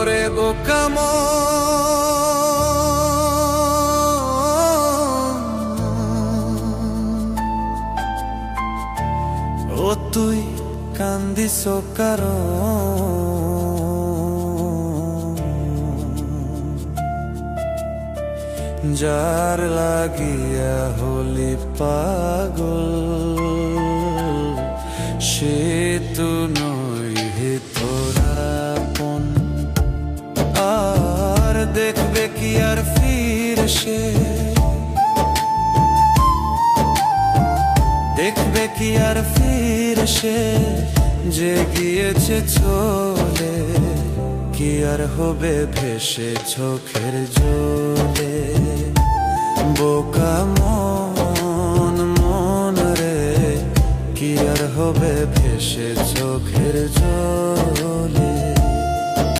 ওরে বোকা ও তুই কান্দিস কারণ যার লাগিয়া হলি পাগল সে তো নই হে তোরাপন। আর দেখবে কি আর ফির সে, দেখবে কি আর ফির সে যে গিয়েছে চলে, কি আর হবে ভেসে চোখের জলে। বোকা মন মন রে, কি আর হবে ভেসে চোখের জলে।